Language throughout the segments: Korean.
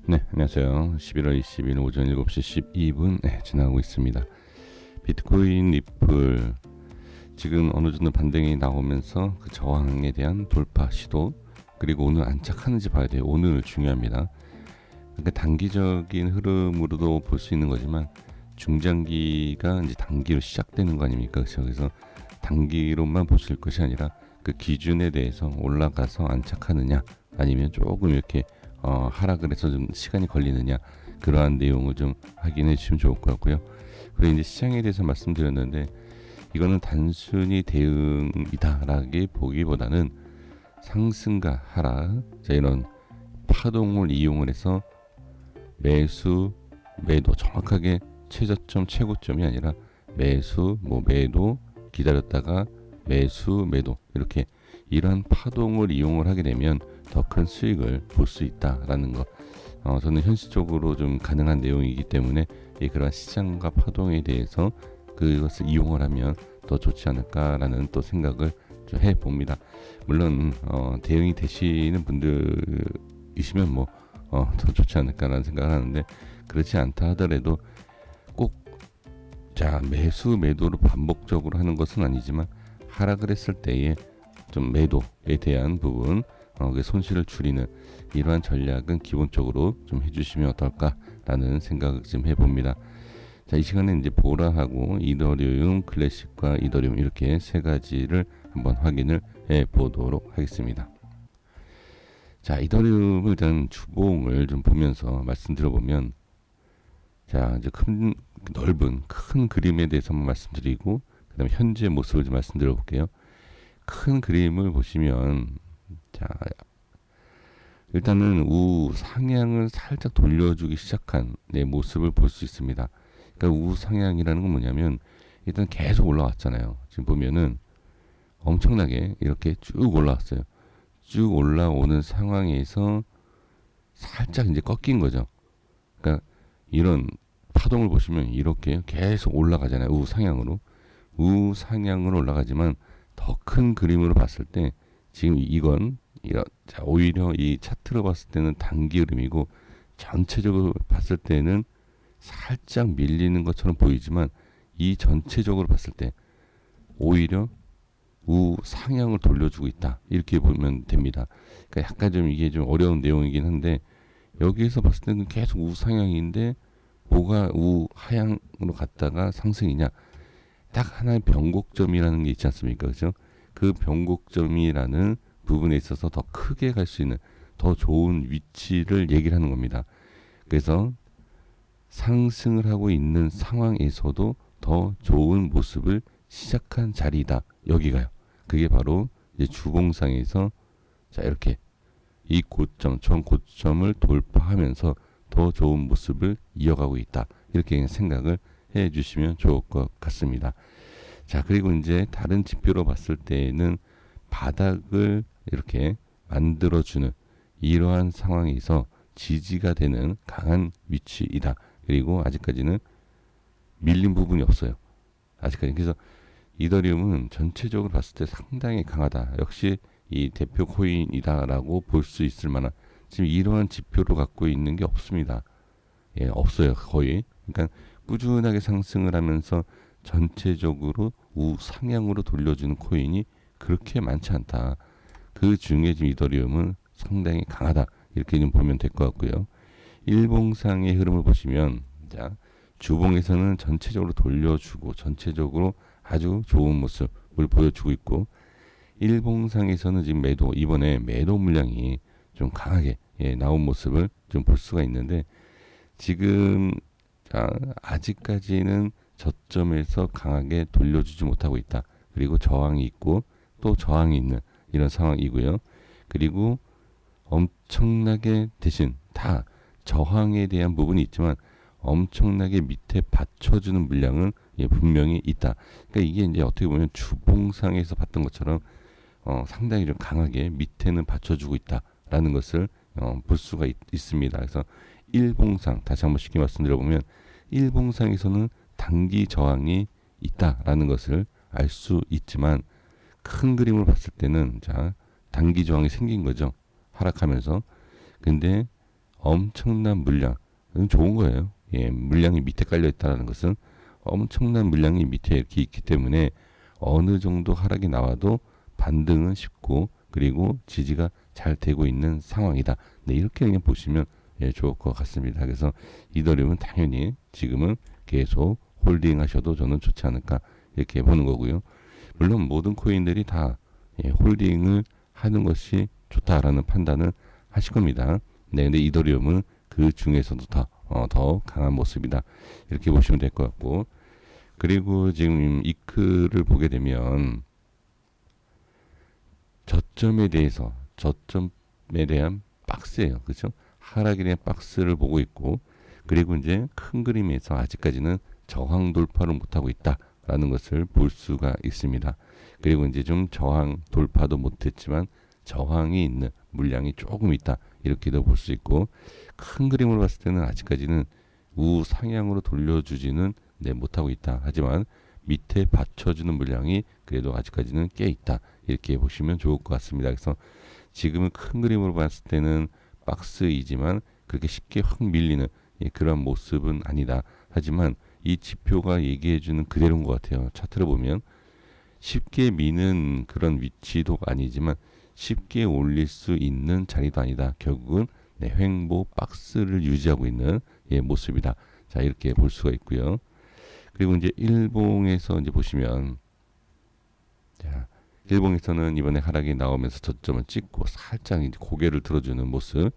네, 안녕하세요. 11월 20일 오전 7시 12분 지나가고 있습니다. 비트코인, 리플 지금 어느 정도 반등이 나오면서 그 저항에 대한 돌파 시도, 그리고 오늘 안착하는지 봐야 돼요. 오늘 중요합니다. 그러니까 단기적인 흐름으로도 볼 수 있는 거지만 중장기가 이제 단기로 시작되는 거 아닙니까? 그래서 단기로만 보실 것이 아니라 그 기준에 대해서 올라가서 안착하느냐, 아니면 조금 이렇게 하락을 해서 좀 시간이 걸리느냐, 그러한 내용을 좀 확인해 주시면 좋을 것 같고요. 그리고 이제 시장에 대해서 말씀드렸는데, 이거는 단순히 대응이다라기 보기보다는 상승과 하락, 자, 이런 파동을 이용을 해서 매수, 매도, 정확하게 최저점, 최고점이 아니라 매수, 매도, 기다렸다가 매수, 매도, 이렇게 이러한 파동을 이용을 하게 되면 더 큰 수익을 볼 수 있다라는 것. 저는 현실적으로 좀 가능한 내용이기 때문에 그런 시장과 파동에 대해서 그것을 이용을 하면 더 좋지 않을까라는 또 생각을 좀 해봅니다. 물론 대응이 되시는 분들이시면 더 좋지 않을까라는 생각을 하는데, 그렇지 않다 하더라도 꼭 매수 매도를 반복적으로 하는 것은 아니지만 하락을 했을 때에 좀 매도에 대한 부분, 그 손실을 줄이는 이러한 전략은 기본적으로 좀 해주시면 어떨까라는 생각을 좀 해봅니다. 자, 이 시간에 이제 보라하고 이더리움, 클래식과 이더리움, 이렇게 세 가지를 한번 확인을 해 보도록 하겠습니다. 자, 이더리움을 일단 주봉을 좀 보면서 말씀드려보면, 자, 이제 넓은 큰 그림에 대해서 한번 말씀드리고, 그 다음에 현재 모습을 좀 말씀드려 볼게요. 큰 그림을 보시면, 자, 일단은 우상향을 살짝 돌려주기 시작한 모습을 볼 수 있습니다. 그러니까 우상향이라는 건 뭐냐면, 일단 계속 올라왔잖아요. 지금 보면은 엄청나게 이렇게 쭉 올라왔어요. 쭉 올라오는 상황에서 살짝 이제 꺾인 거죠. 그러니까 이런 파동을 보시면 이렇게 계속 올라가잖아요. 우상향으로 올라가지만 더 큰 그림으로 봤을 때 지금 이건 오히려 이 차트로 봤을 때는 단기 흐름이고, 전체적으로 봤을 때는 살짝 밀리는 것처럼 보이지만 이 전체적으로 봤을 때 오히려 우상향을 돌려주고 있다, 이렇게 보면 됩니다. 그러니까 약간 좀 이게 좀 어려운 내용이긴 한데, 여기에서 봤을 때는 계속 우상향인데 뭐가 우하향으로 갔다가 상승이냐, 딱 하나의 변곡점이라는 게 있지 않습니까? 그죠? 그 변곡점이라는 부분에 있어서 더 크게 갈 수 있는 더 좋은 위치를 얘기를 하는 겁니다. 그래서 상승을 하고 있는 상황에서도 더 좋은 모습을 시작한 자리다, 여기가요. 그게 바로 이제 주봉상에서 이렇게 이 고점, 전 고점을 돌파하면서 더 좋은 모습을 이어가고 있다, 이렇게 생각을 해 주시면 좋을 것 같습니다. 자, 그리고 이제 다른 지표로 봤을 때는 바닥을 이렇게 만들어주는 이러한 상황에서 지지가 되는 강한 위치이다. 그리고 아직까지는 밀린 부분이 없어요. 아직까지. 그래서 이더리움은 전체적으로 봤을 때 상당히 강하다, 역시 이 대표 코인이다라고 볼 수 있을 만한, 지금 이러한 지표로 갖고 있는 게 없습니다. 없어요, 거의. 그러니까 꾸준하게 상승을 하면서 전체적으로 우상향으로 돌려주는 코인이 그렇게 많지 않다. 그 중에 지금 이더리움은 상당히 강하다, 이렇게 좀 보면 될 것 같고요. 일봉상의 흐름을 보시면, 자, 주봉에서는 전체적으로 돌려주고 전체적으로 아주 좋은 모습을 보여주고 있고, 일봉상에서는 지금 이번에 매도 물량이 좀 강하게 나온 모습을 좀 볼 수가 있는데, 지금 아직까지는 저점에서 강하게 돌려주지 못하고 있다. 그리고 저항이 있고 또 저항이 있는 이런 상황이고요. 그리고 엄청나게, 대신 다 저항에 대한 부분이 있지만 엄청나게 밑에 받쳐주는 물량은 분명히 있다. 그러니까 이게 이제 어떻게 보면 주봉상에서 봤던 것처럼 상당히 좀 강하게 밑에는 받쳐주고 있다라는 것을 볼 수가 있습니다. 그래서 일봉상, 다시 한번 쉽게 말씀드려보면 일봉상에서는 단기 저항이 있다라는 것을 알 수 있지만, 큰 그림을 봤을 때는 단기 저항이 생긴 거죠, 하락하면서. 근데 엄청난 물량, 이건 좋은 거예요. 예, 물량이 밑에 깔려 있다는 것은 엄청난 물량이 밑에 이렇게 있기 때문에 어느 정도 하락이 나와도 반등은 쉽고 그리고 지지가 잘 되고 있는 상황이다. 네, 이렇게 그냥 보시면 예, 좋을 것 같습니다. 그래서 이더리움은 당연히 지금은 계속 홀딩 하셔도 저는 좋지 않을까 이렇게 보는 거고요. 물론 모든 코인들이 다 예, 홀딩을 하는 것이 좋다라는 판단을 하실 겁니다. 네, 근데 이더리움은 그 중에서도 더 강한 모습이다. 이렇게 보시면 될 것 같고, 그리고 지금 이크를 보게 되면 저점에 대한 박스예요. 그렇죠? 하락에 대한 박스를 보고 있고, 그리고 이제 큰 그림에서 아직까지는 저항 돌파를 못하고 있다라는 것을 볼 수가 있습니다. 그리고 이제 좀 저항 돌파도 못했지만 저항이 있는 물량이 조금 있다. 이렇게도 볼 수 있고, 큰 그림으로 봤을 때는 아직까지는 우상향으로 돌려주지는 못하고 있다. 하지만 밑에 받쳐주는 물량이 그래도 아직까지는 꽤 있다. 이렇게 보시면 좋을 것 같습니다. 그래서 지금은 큰 그림으로 봤을 때는 박스이지만 그렇게 쉽게 확 밀리는 그런 모습은 아니다. 하지만 이 지표가 얘기해주는 그대로인 것 같아요. 차트를 보면 쉽게 미는 그런 위치도 아니지만 쉽게 올릴 수 있는 자리도 아니다. 결국은 횡보 박스를 유지하고 있는 모습이다. 자, 이렇게 볼 수가 있고요. 그리고 이제 일봉에서 이제 보시면, 자, 일봉에서는 이번에 하락이 나오면서 저점을 찍고 살짝 이제 고개를 들어주는 모습,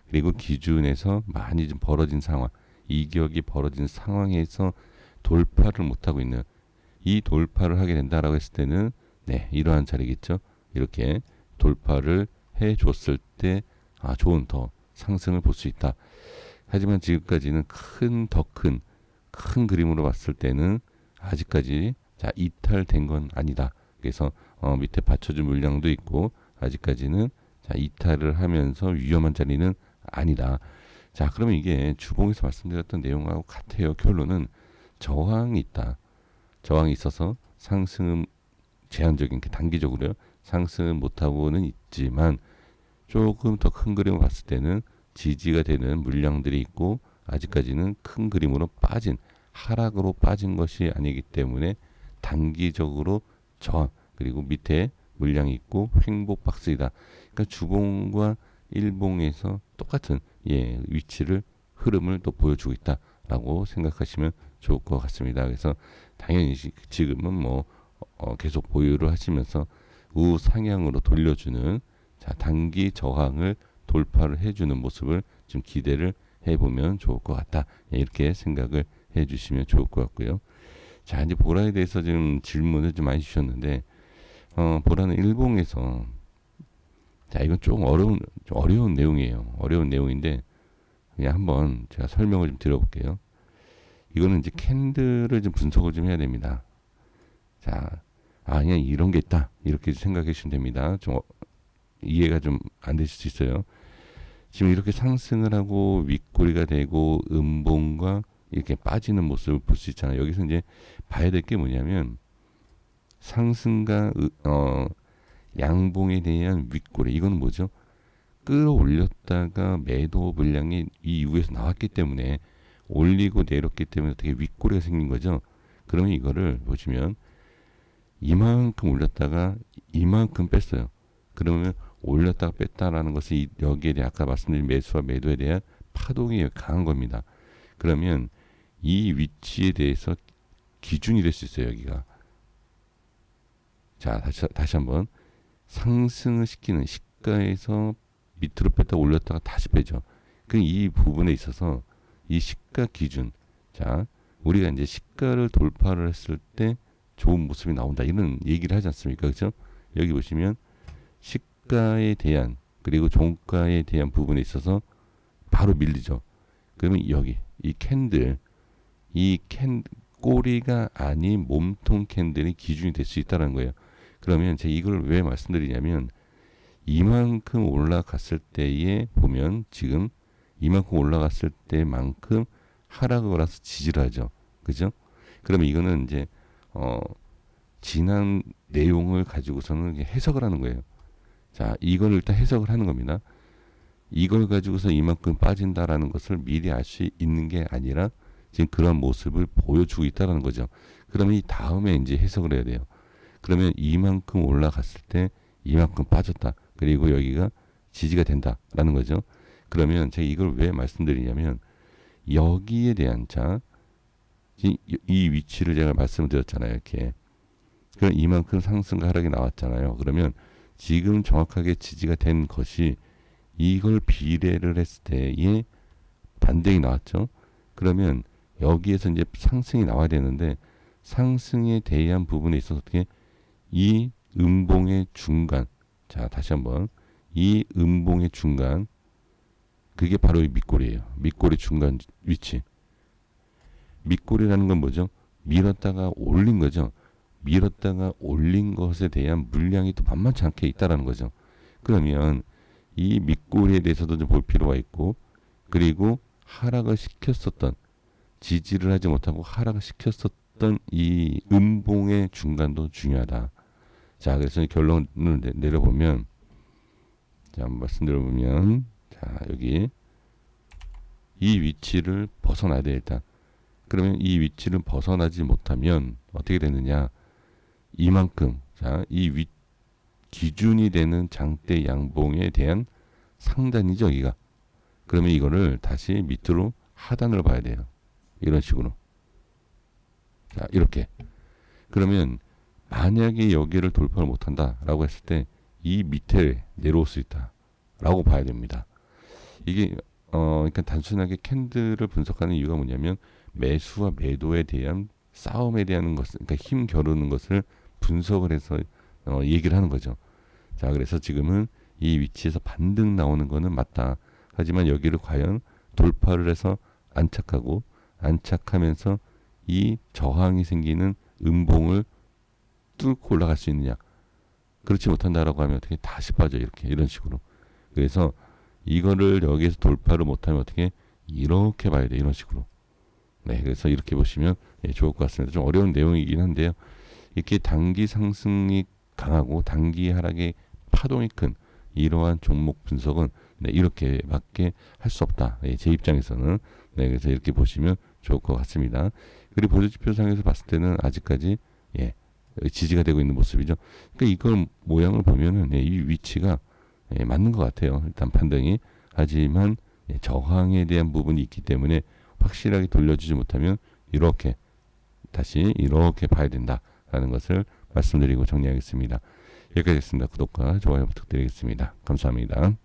그리고 기준에서 많이 좀 벌어진 상황, 이격이 벌어진 상황에서 돌파를 못하고 있는, 이 돌파를 하게 된다라고 했을 때는 이러한 자리겠죠. 이렇게 돌파를 해줬을 때 좋은 더 상승을 볼 수 있다. 하지만 지금까지는 더 큰 그림으로 봤을 때는 아직까지 이탈된 건 아니다. 그래서 밑에 받쳐준 물량도 있고 아직까지는 이탈을 하면서 위험한 자리는 아니다. 자, 그러면 이게 주봉에서 말씀드렸던 내용하고 같아요. 결론은 저항이 있다. 저항이 있어서 상승은 제한적인 단기적으로요. 상승은 못하고는 있지만 조금 더 큰 그림을 봤을 때는 지지가 되는 물량들이 있고 아직까지는 큰 그림으로 하락으로 빠진 것이 아니기 때문에 단기적으로 저항 그리고 밑에 물량이 있고 횡보 박스이다. 그러니까 주봉과 일봉에서 똑같은 위치를 흐름을 또 보여주고 있다라고 생각하시면 좋을 것 같습니다. 그래서 당연히 지금은 계속 보유를 하시면서 우상향으로 돌려주는 단기 저항을 돌파를 해주는 모습을 좀 기대를 해보면 좋을 것 같다. 이렇게 생각을 해주시면 좋을 것 같고요. 자, 이제 보라에 대해서 지금 질문을 좀 많이 주셨는데, 보라는 일봉에서, 자, 이건 좀 어려운 내용이에요. 어려운 내용인데, 그냥 한번 제가 설명을 좀 드려볼게요. 이거는 이제 캔들을 좀 분석을 좀 해야 됩니다. 자, 그냥 이런 게 있다. 이렇게 생각해 주시면 됩니다. 좀 이해가 좀 안 되실 수 있어요. 지금 이렇게 상승을 하고 윗꼬리가 되고 음봉과 이렇게 빠지는 모습을 볼 수 있잖아요. 여기서 이제 봐야 될 게 뭐냐면 상승과 양봉에 대한 윗꼬리, 이거는 뭐죠? 끌어올렸다가 매도 물량이 이 위에서 나왔기 때문에 올리고 내렸기 때문에 되게 윗꼬리가 생긴 거죠. 그러면 이거를 보시면 이만큼 올렸다가 이만큼 뺐어요. 그러면 올렸다가 뺐다라는 것은 여기에 대해 아까 말씀드린 매수와 매도에 대한 파동이 강한 겁니다. 그러면 이 위치에 대해서 기준이 될 수 있어요. 여기가. 자, 다시 한번 상승을 시키는 시가에서 밑으로 뺐다가 올렸다가 다시 빼죠. 그럼 이 부분에 있어서 이 시가 기준, 자, 우리가 이제 시가를 돌파를 했을 때 좋은 모습이 나온다, 이런 얘기를 하지 않습니까? 그렇죠? 여기 보시면 시가에 대한 그리고 종가에 대한 부분에 있어서 바로 밀리죠. 그러면 여기 이 꼬리가 아닌 몸통 캔들이 기준이 될 수 있다는 거예요. 그러면 제가 이걸 왜 말씀드리냐면 이만큼 올라갔을 때에 보면 지금 이만큼 올라갔을 때만큼 하락을 해서 지지를 하죠. 그죠? 그러면 이거는 이제 지난 내용을 가지고서는 해석을 하는 거예요. 자, 이걸 일단 해석을 하는 겁니다. 이걸 가지고서 이만큼 빠진다라는 것을 미리 알 수 있는 게 아니라 지금 그런 모습을 보여주고 있다는 거죠. 그러면 이 다음에 이제 해석을 해야 돼요. 그러면 이만큼 올라갔을 때 이만큼 빠졌다. 그리고 여기가 지지가 된다라는 거죠. 그러면 제가 이걸 왜 말씀드리냐면 여기에 대한 이 위치를 제가 말씀을 드렸잖아요. 이렇게. 그럼 이만큼 상승과 하락이 나왔잖아요. 그러면 지금 정확하게 지지가 된 것이 이걸 비례를 했을 때의 반등이 나왔죠. 그러면 여기에서 이제 상승이 나와야 되는데 상승에 대한 부분에 있어서 어떻게 이 음봉의 중간, 자 다시 한번 이 음봉의 중간, 그게 바로 이 밑골이에요. 밑골의 중간 위치. 밑골이라는 건 뭐죠? 밀었다가 올린 거죠. 밀었다가 올린 것에 대한 물량이 또 만만치 않게 있다라는 거죠. 그러면 이 밑골에 대해서도 좀 볼 필요가 있고, 그리고 하락을 시켰었던, 지지를 하지 못하고 하락을 시켰었던 이 음봉의 중간도 중요하다. 자, 그래서 결론을 내려보면, 자, 한번 말씀드려보면, 자, 여기 이 위치를 벗어나야 돼, 일단. 그러면 이 위치를 벗어나지 못하면 어떻게 되느냐? 이만큼, 자, 이 기준이 되는 장대 양봉에 대한 상단이죠, 여기가. 그러면 이거를 다시 밑으로 하단으로 봐야 돼요. 이런 식으로. 자, 이렇게. 그러면 만약에 여기를 돌파를 못한다라고 했을 때 이 밑에 내려올 수 있다라고 봐야 됩니다. 이게 그러니까 단순하게 캔들을 분석하는 이유가 뭐냐면 매수와 매도에 대한 싸움에 대한 것을, 그러니까 힘 겨루는 것을 분석을 해서 얘기를 하는 거죠. 자, 그래서 지금은 이 위치에서 반등 나오는 거는 맞다. 하지만 여기를 과연 돌파를 해서 안착하면서 이 저항이 생기는 음봉을 뚫고 올라갈 수 있느냐? 그렇지 못한다라고 하면 어떻게 다시 빠져, 이런 식으로. 그래서 이거를 여기에서 돌파를 못하면 어떻게 이렇게 봐야 돼, 이런 식으로. 네, 그래서 이렇게 보시면 좋을 것 같습니다. 좀 어려운 내용이긴 한데요. 이렇게 단기 상승이 강하고 단기 하락의 파동이 큰 이러한 종목 분석은 이렇게밖에 할 수 없다. 제 입장에서는. 네, 그래서 이렇게 보시면 좋을 것 같습니다. 그리고 보조지표상에서 봤을 때는 아직까지 지지가 되고 있는 모습이죠. 그러니까 이걸 모양을 보면은 이 위치가 맞는 것 같아요. 일단 판단이. 하지만 저항에 대한 부분이 있기 때문에 확실하게 돌려주지 못하면 이렇게 다시 이렇게 봐야 된다라는 것을 말씀드리고 정리하겠습니다. 여기까지 했습니다. 구독과 좋아요 부탁드리겠습니다. 감사합니다.